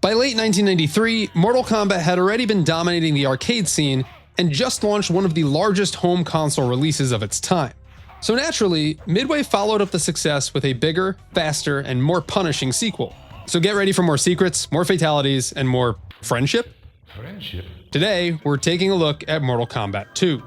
By late 1993, Mortal Kombat had already been dominating the arcade scene and just launched one of the largest home console releases of its time. So naturally, Midway followed up the success with a bigger, faster, and more punishing sequel. So get ready for more secrets, more fatalities, and more friendship? Today, we're taking a look at Mortal Kombat II.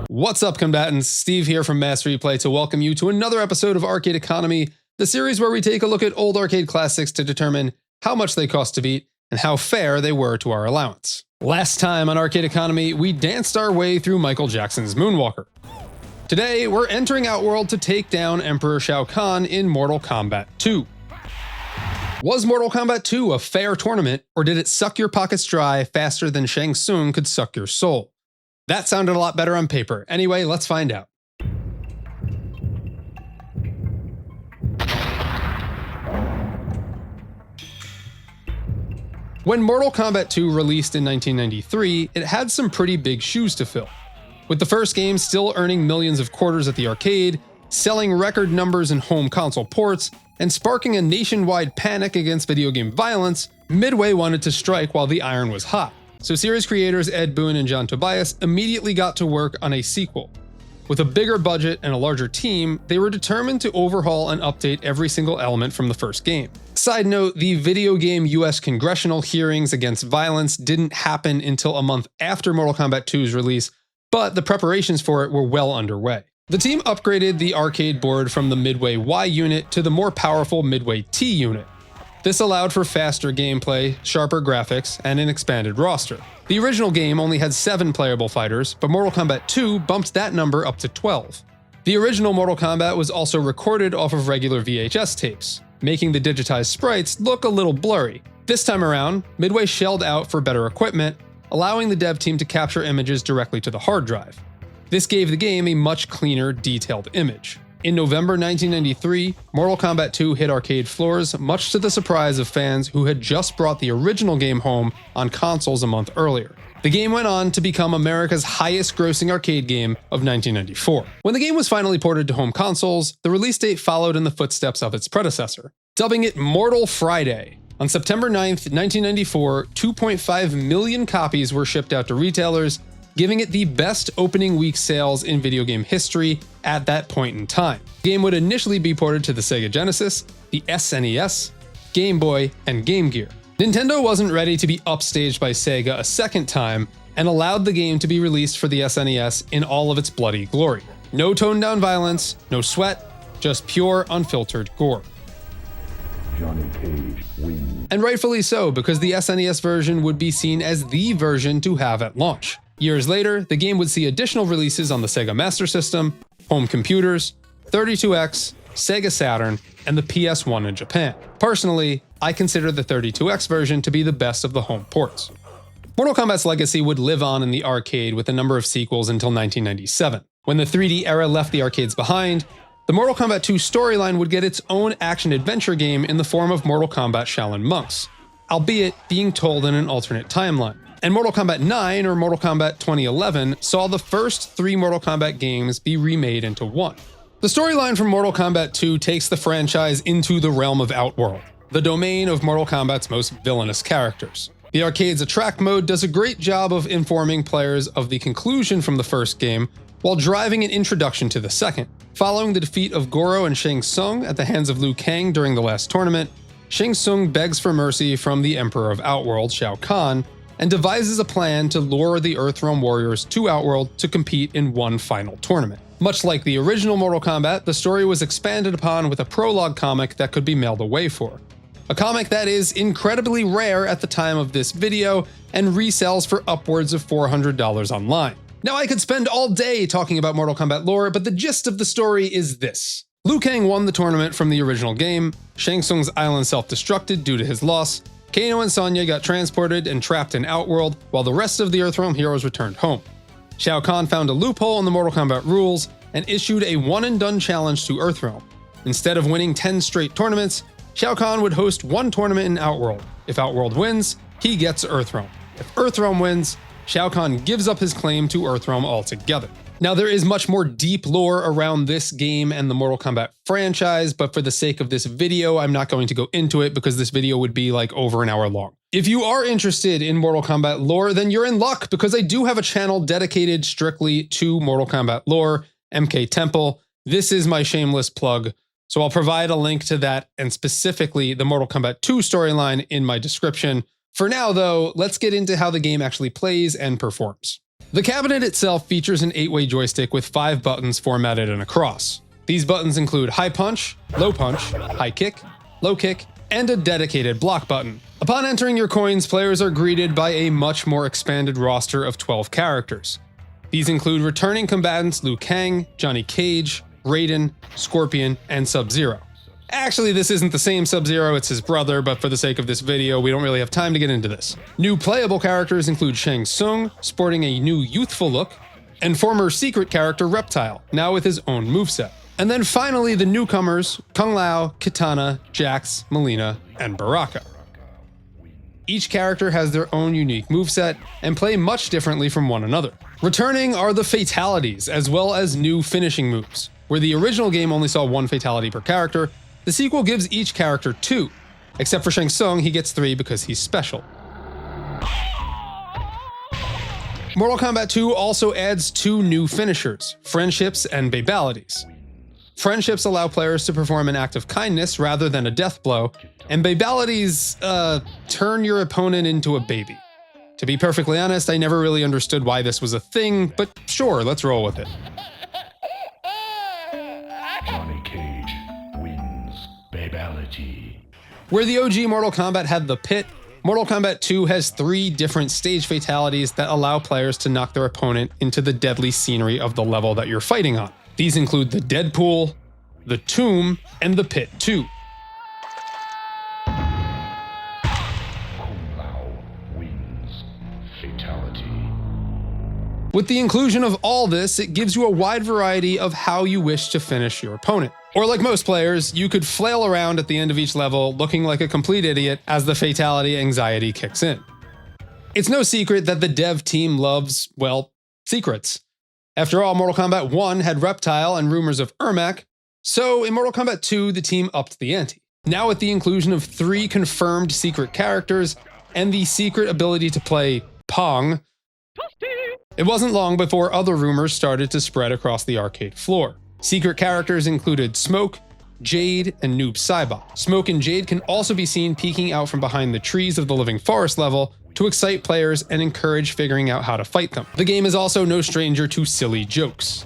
What's up, combatants? Steve here from Master Replay to welcome you to another episode of Arcade Economy, the series where we take a look at old arcade classics to determine how much they cost to beat and how fair they were to our allowance. Last time on Arcade Economy, we danced our way through Michael Jackson's Moonwalker. Today, we're entering Outworld to take down Emperor Shao Kahn in Mortal Kombat II. Was Mortal Kombat II a fair tournament, or did it suck your pockets dry faster than Shang Tsung could suck your soul? That sounded a lot better on paper. Anyway, let's find out. When Mortal Kombat II released in 1993, it had some pretty big shoes to fill. With the first game still earning millions of quarters at the arcade, selling record numbers in home console ports, and sparking a nationwide panic against video game violence, Midway wanted to strike while the iron was hot. So series creators Ed Boon and Tobias immediately got to work on a sequel. With a bigger budget and a larger team, they were determined to overhaul and update every single element from the first game. Side note, the video game US congressional hearings against violence didn't happen until a month after Mortal Kombat II's release, but the preparations for it were well underway. The team upgraded the arcade board from the Midway Y unit to the more powerful Midway T unit. This allowed for faster gameplay, sharper graphics, and an expanded roster. The original game only had 7 playable fighters, but Mortal Kombat 2 bumped that number up to 12. The original Mortal Kombat was also recorded off of regular VHS tapes, making the digitized sprites look a little blurry. This time around, Midway shelled out for better equipment, allowing the dev team to capture images directly to the hard drive. This gave the game a much cleaner, detailed image. In November 1993, Mortal Kombat 2 hit arcade floors, much to the surprise of fans who had just brought the original game home on consoles a month earlier. The game went on to become America's highest-grossing arcade game of 1994. When the game was finally ported to home consoles, the release date followed in the footsteps of its predecessor, dubbing it Mortal Friday. On September 9th, 1994, 2.5 million copies were shipped out to retailers, giving it the best opening week sales in video game history at that point in time. The game would initially be ported to the Sega Genesis, the SNES, Game Boy, and Game Gear. Nintendo wasn't ready to be upstaged by Sega a second time and allowed the game to be released for the SNES in all of its bloody glory. No toned-down violence, no sweat, just pure, unfiltered gore. Johnny Cage wins. And rightfully so, because the SNES version would be seen as the version to have at launch. Years later, the game would see additional releases on the Sega Master System, home computers, 32X, Sega Saturn, and the PS1 in Japan. Personally, I consider the 32X version to be the best of the home ports. Mortal Kombat's legacy would live on in the arcade with a number of sequels until 1997. When the 3D era left the arcades behind, the Mortal Kombat 2 storyline would get its own action-adventure game in the form of Mortal Kombat Shaolin Monks, albeit being told in an alternate timeline. And Mortal Kombat 9, or Mortal Kombat 2011, saw the first 3 Mortal Kombat games be remade into one. The storyline from Mortal Kombat 2 takes the franchise into the realm of Outworld, the domain of Mortal Kombat's most villainous characters. The arcade's Attract mode does a great job of informing players of the conclusion from the first game, while driving an introduction to the second. Following the defeat of Goro and Shang Tsung at the hands of Liu Kang during the last tournament, Shang Tsung begs for mercy from the Emperor of Outworld, Shao Kahn, and devises a plan to lure the Earthrealm warriors to Outworld to compete in one final tournament. Much like the original Mortal Kombat, the story was expanded upon with a prologue comic that could be mailed away for. A comic that is incredibly rare at the time of this video and resells for upwards of $400 online. Now, I could spend all day talking about Mortal Kombat lore, but the gist of the story is this. Liu Kang won the tournament from the original game, Shang Tsung's island self-destructed due to his loss, Kano and Sonya got transported and trapped in Outworld, while the rest of the Earthrealm heroes returned home. Shao Kahn found a loophole in the Mortal Kombat rules and issued a one-and-done challenge to Earthrealm. Instead of winning 10 straight tournaments, Shao Kahn would host one tournament in Outworld. If Outworld wins, he gets Earthrealm. If Earthrealm wins, Shao Kahn gives up his claim to Earthrealm altogether. Now, there is much more deep lore around this game and the Mortal Kombat franchise, but for the sake of this video, I'm not going to go into it because this video would be like over an hour long. If you are interested in Mortal Kombat lore, then you're in luck because I do have a channel dedicated strictly to Mortal Kombat lore, MK Temple. This is my shameless plug, so I'll provide a link to that and specifically the Mortal Kombat II storyline in my description. For now, though, let's get into how the game actually plays and performs. The cabinet itself features an 8-way joystick with 5 buttons formatted in a cross. These buttons include high punch, high kick, low kick, and a dedicated block button. Upon entering your coins, players are greeted by a much more expanded roster of 12 characters. These include returning combatants Liu Kang, Johnny Cage, Raiden, Scorpion, and Sub-Zero. Actually, this isn't the same Sub-Zero, it's his brother, but for the sake of this video, we don't really have time to get into this. New playable characters include Shang Tsung, sporting a new youthful look, and former secret character Reptile, now with his own moveset. And then finally, the newcomers, Kung Lao, Kitana, Jax, Mileena, and Baraka. Each character has their own unique moveset and play much differently from one another. Returning are the fatalities, as well as new finishing moves. Where the original game only saw 1 fatality per character, the sequel gives each character 2. Except for Shang Tsung, he gets 3 because he's special. Mortal Kombat 2 also adds 2 new finishers, Friendships and Babalities. Friendships allow players to perform an act of kindness rather than a death blow, and Babalities, turn your opponent into a baby. To be perfectly honest, I never really understood why this was a thing, but sure, let's roll with it. Johnny Cage wins. Babality. Where the OG Mortal Kombat had the pit, Mortal Kombat 2 has 3 different stage fatalities that allow players to knock their opponent into the deadly scenery of the level that you're fighting on. These include the Deadpool, the Tomb, and the Pit 2. With the inclusion of all this, it gives you a wide variety of how you wish to finish your opponent. Or like most players, you could flail around at the end of each level looking like a complete idiot as the fatality anxiety kicks in. It's no secret that the dev team loves, well, secrets. After all, Mortal Kombat 1 had Reptile and rumors of Ermac, so in Mortal Kombat 2, the team upped the ante. Now with the inclusion of 3 confirmed secret characters and the secret ability to play Pong, it wasn't long before other rumors started to spread across the arcade floor. Secret characters included Smoke, Jade, and Noob Saibot. Smoke and Jade can also be seen peeking out from behind the trees of the Living Forest level to excite players and encourage figuring out how to fight them. The game is also no stranger to silly jokes.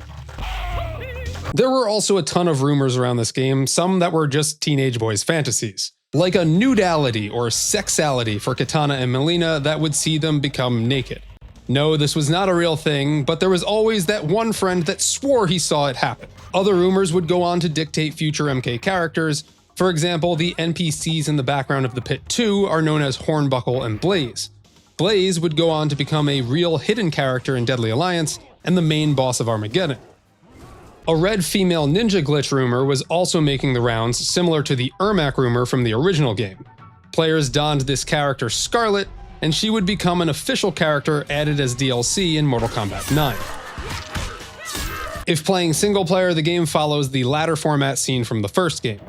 There were also a ton of rumors around this game, some that were just teenage boys' fantasies. Like a nudality or sexality for Kitana and Mileena that would see them become naked. No, this was not a real thing, but there was always that one friend that swore he saw it happen. Other rumors would go on to dictate future MK characters. For example, the NPCs in the background of the Pit 2 are known as Hornbuckle and Blaze. Blaze would go on to become a real hidden character in Deadly Alliance and the main boss of Armageddon. A red female ninja glitch rumor was also making the rounds, similar to the Ermac rumor from the original game. Players donned this character Scarlet, and she would become an official character added as DLC in Mortal Kombat 9. If playing single player, the game follows the ladder format seen from the first game.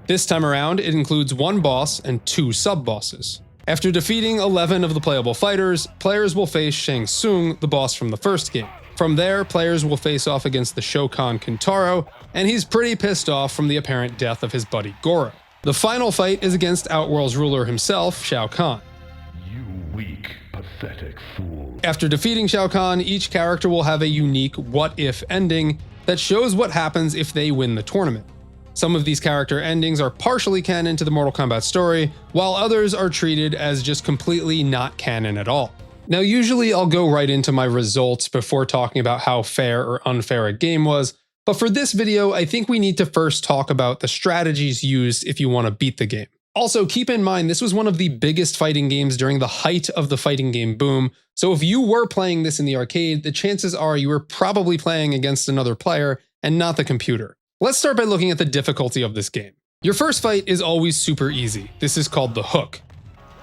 This time around, it includes 1 boss and 2 sub-bosses. After defeating 11 of the playable fighters, players will face Shang Tsung, the boss from the first game. From there, players will face off against the Shao Kahn Kintaro, and he's pretty pissed off from the apparent death of his buddy Goro. The final fight is against Outworld's ruler himself, Shao Kahn. Weak, pathetic fool. After defeating Shao Kahn, each character will have a unique what-if ending that shows what happens if they win the tournament. Some of these character endings are partially canon to the Mortal Kombat story, while others are treated as just completely not canon at all. Now, usually I'll go right into my results before talking about how fair or unfair a game was, but for this video, I think we need to first talk about the strategies used if you want to beat the game. Also, keep in mind, this was one of the biggest fighting games during the height of the fighting game boom, so if you were playing this in the arcade, the chances are you were probably playing against another player and not the computer. Let's start by looking at the difficulty of this game. Your first fight is always super easy. This is called the hook.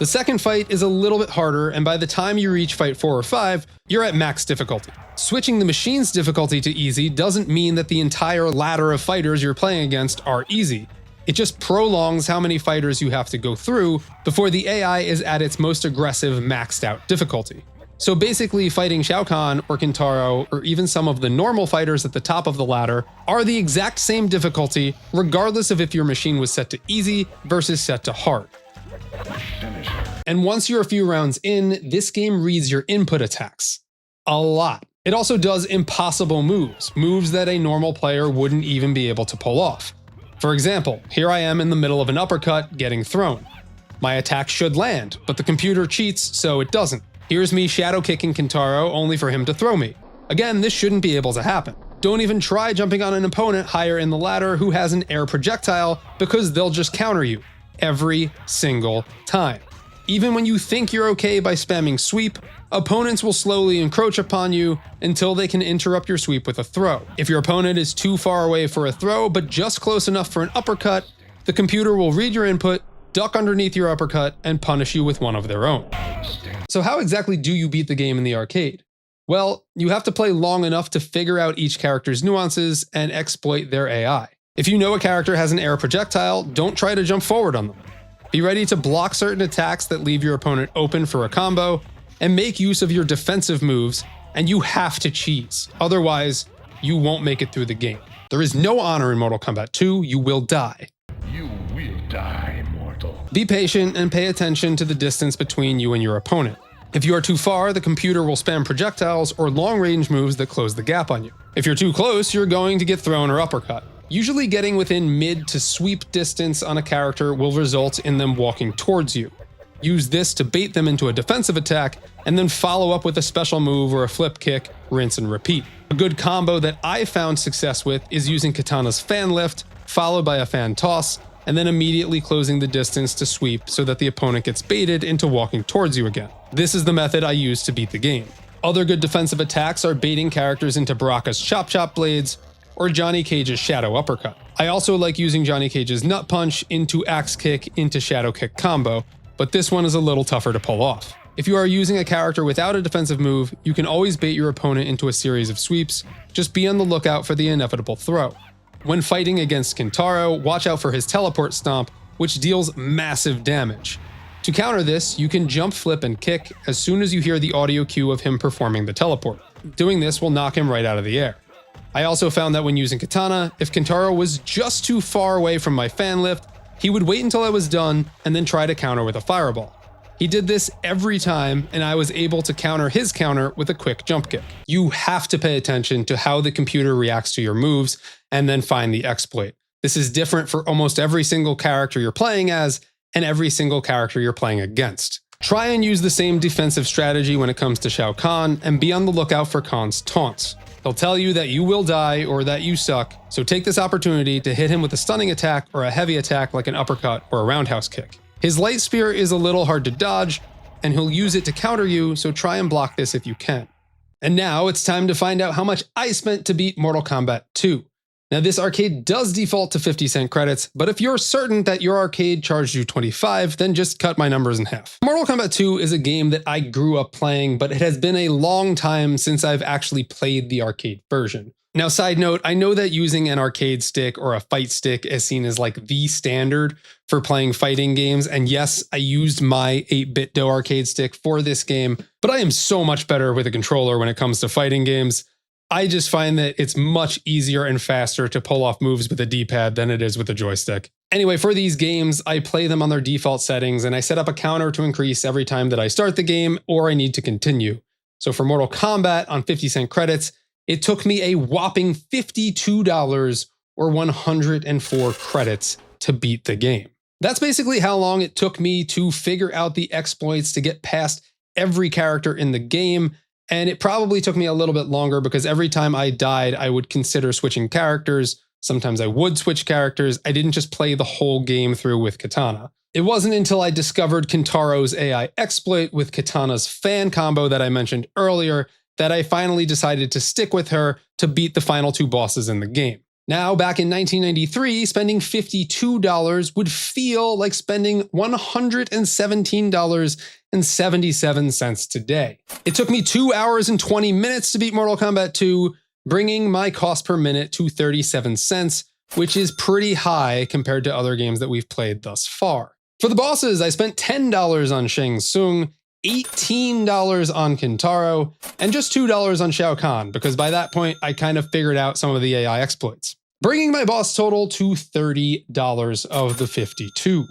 The second fight is a little bit harder, and by the time you reach fight 4 or 5, you're at max difficulty. Switching the machine's difficulty to easy doesn't mean that the entire ladder of fighters you're playing against are easy. It just prolongs how many fighters you have to go through before the AI is at its most aggressive maxed out difficulty. So basically, fighting Shao Kahn or Kintaro, or even some of the normal fighters at the top of the ladder, are the exact same difficulty, regardless of if your machine was set to easy versus set to hard. And once you're a few rounds in, this game reads your input attacks. A lot. It also does impossible moves that a normal player wouldn't even be able to pull off. For example, here I am in the middle of an uppercut getting thrown. My attack should land, but the computer cheats, so it doesn't. Here's me shadow kicking Kintaro only for him to throw me. Again, this shouldn't be able to happen. Don't even try jumping on an opponent higher in the ladder who has an air projectile, because they'll just counter you every single time. Even when you think you're okay by spamming sweep, opponents will slowly encroach upon you until they can interrupt your sweep with a throw. If your opponent is too far away for a throw but just close enough for an uppercut, the computer will read your input, duck underneath your uppercut, and punish you with one of their own. So how exactly do you beat the game in the arcade? Well, you have to play long enough to figure out each character's nuances and exploit their AI. If you know a character has an air projectile, don't try to jump forward on them. Be ready to block certain attacks that leave your opponent open for a combo, and make use of your defensive moves, and you have to cheese. Otherwise, you won't make it through the game. There is no honor in Mortal Kombat 2, you will die. You will die, mortal. Be patient and pay attention to the distance between you and your opponent. If you are too far, the computer will spam projectiles or long-range moves that close the gap on you. If you're too close, you're going to get thrown or uppercut. Usually getting within mid to sweep distance on a character will result in them walking towards you. Use this to bait them into a defensive attack, and then follow up with a special move or a flip kick, rinse and repeat. A good combo that I found success with is using Katana's fan lift, followed by a fan toss, and then immediately closing the distance to sweep so that the opponent gets baited into walking towards you again. This is the method I use to beat the game. Other good defensive attacks are baiting characters into Baraka's Chop Chop blades, or Johnny Cage's Shadow Uppercut. I also like using Johnny Cage's Nut Punch into Axe Kick into Shadow Kick combo, but this one is a little tougher to pull off. If you are using a character without a defensive move, you can always bait your opponent into a series of sweeps, just be on the lookout for the inevitable throw. When fighting against Kintaro, watch out for his teleport stomp, which deals massive damage. To counter this, you can jump, flip, and kick as soon as you hear the audio cue of him performing the teleport. Doing this will knock him right out of the air. I also found that when using Katana, if Kintaro was just too far away from my fan lift, he would wait until I was done and then try to counter with a fireball. He did this every time, and I was able to counter his counter with a quick jump kick. You have to pay attention to how the computer reacts to your moves and then find the exploit. This is different for almost every single character you're playing as and every single character you're playing against. Try and use the same defensive strategy when it comes to Shao Kahn, and be on the lookout for Kahn's taunts. He'll tell you that you will die or that you suck, so take this opportunity to hit him with a stunning attack or a heavy attack like an uppercut or a roundhouse kick. His light spear is a little hard to dodge, and he'll use it to counter you, so try and block this if you can. And now it's time to find out how much I spent to beat Mortal Kombat 2. Now this arcade does default to 50-cent credits, but if you're certain that your arcade charged you 25, then just cut my numbers in half. Mortal Kombat 2 is a game that I grew up playing, but it has been a long time since I've actually played the arcade version. Now, side note, I know that using an arcade stick or a fight stick is seen as like the standard for playing fighting games, and yes, I used my 8BitDo arcade stick for this game, but I am so much better with a controller when it comes to fighting games. I just find that it's much easier and faster to pull off moves with a D-pad than it is with a joystick. Anyway, for these games, I play them on their default settings, and I set up a counter to increase every time that I start the game or I need to continue. So for Mortal Kombat on 50-cent credits, it took me a whopping $52 or 104 credits to beat the game. That's basically how long it took me to figure out the exploits to get past every character in the game. And it probably took me a little bit longer because every time I died, I would consider switching characters. Sometimes I would switch characters. I didn't just play the whole game through with Katana. It wasn't until I discovered Kintaro's AI exploit with Katana's fan combo that I mentioned earlier that I finally decided to stick with her to beat the final two bosses in the game. Now, back in 1993, spending $52 would feel like spending $117.77 today. It took me 2 hours and 20 minutes to beat Mortal Kombat II, bringing my cost per minute to 37 cents, which is pretty high compared to other games that we've played thus far. For the bosses, I spent $10 on Shang Tsung, $18 on Kintaro, and just $2 on Shao Kahn, because by that point, I kind of figured out some of the AI exploits, bringing my boss total to $30 of the 52.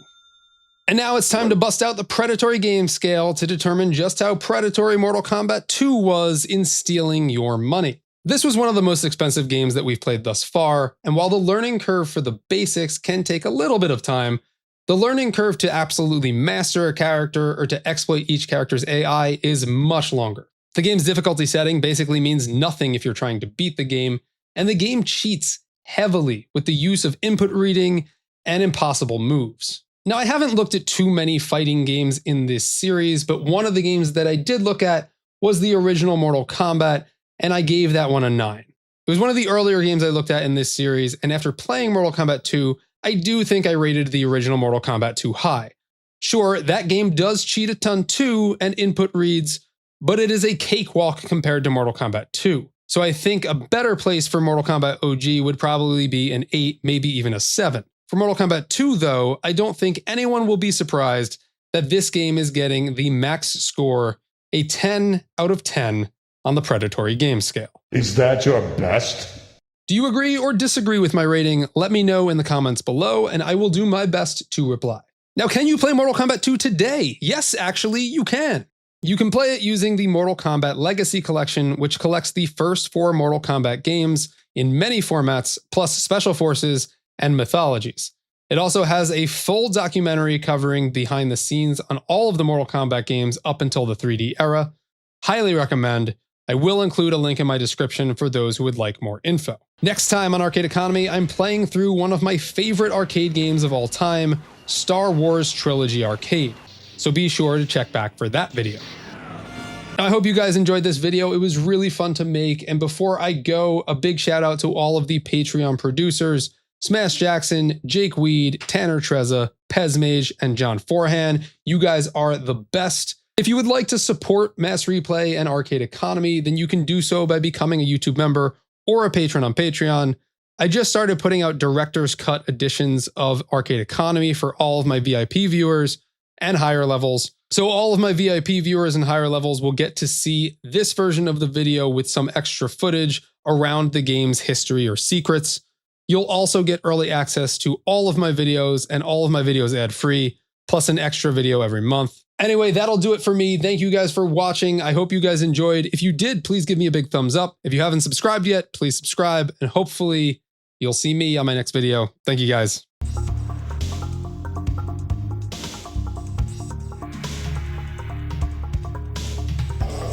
And now it's time to bust out the predatory game scale to determine just how predatory Mortal Kombat 2 was in stealing your money. This was one of the most expensive games that we've played thus far, and while the learning curve for the basics can take a little bit of time, the learning curve to absolutely master a character or to exploit each character's AI is much longer. The game's difficulty setting basically means nothing if you're trying to beat the game, and the game cheats heavily with the use of input reading and impossible moves. Now, I haven't looked at too many fighting games in this series, but one of the games that I did look at was the original Mortal Kombat, and I gave that one a 9. It was one of the earlier games I looked at in this series, and after playing Mortal Kombat 2, I do think I rated the original Mortal Kombat 2 high. Sure, that game does cheat a ton too and input reads, but it is a cakewalk compared to Mortal Kombat 2. So I think a better place for Mortal Kombat OG would probably be an 8, maybe even a 7. For Mortal Kombat 2 though, I don't think anyone will be surprised that this game is getting the max score, a 10 out of 10 on the predatory game scale. Is that your best? Do you agree or disagree with my rating? Let me know in the comments below, and I will do my best to reply. Now, can you play Mortal Kombat 2 today? Yes, actually, you can. You can play it using the Mortal Kombat Legacy Collection, which collects the first 4 Mortal Kombat games in many formats, plus Special Forces and Mythologies. It also has a full documentary covering behind the scenes on all of the Mortal Kombat games up until the 3D era. Highly recommend. I will include a link in my description for those who would like more info. Next time on Arcade Economy, I'm playing through one of my favorite arcade games of all time, Star Wars Trilogy Arcade. So be sure to check back for that video. I hope you guys enjoyed this video. It was really fun to make. And before I go, a big shout out to all of the Patreon producers, Smash Jackson, Jake Weed, Tanner Trezza, Pezmage, and John Forhan. You guys are the best. If you would like to support Mass Replay and Arcade Economy, then you can do so by becoming a YouTube member or a patron on Patreon. I just started putting out director's cut editions of Arcade Economy for all of my VIP viewers and higher levels. So all of my VIP viewers and higher levels will get to see this version of the video with some extra footage around the game's history or secrets. You'll also get early access to all of my videos and all of my videos ad-free, plus an extra video every month. Anyway, that'll do it for me. Thank you guys for watching. I hope you guys enjoyed. If you did, please give me a big thumbs up. If you haven't subscribed yet, please subscribe, and hopefully you'll see me on my next video. Thank you guys.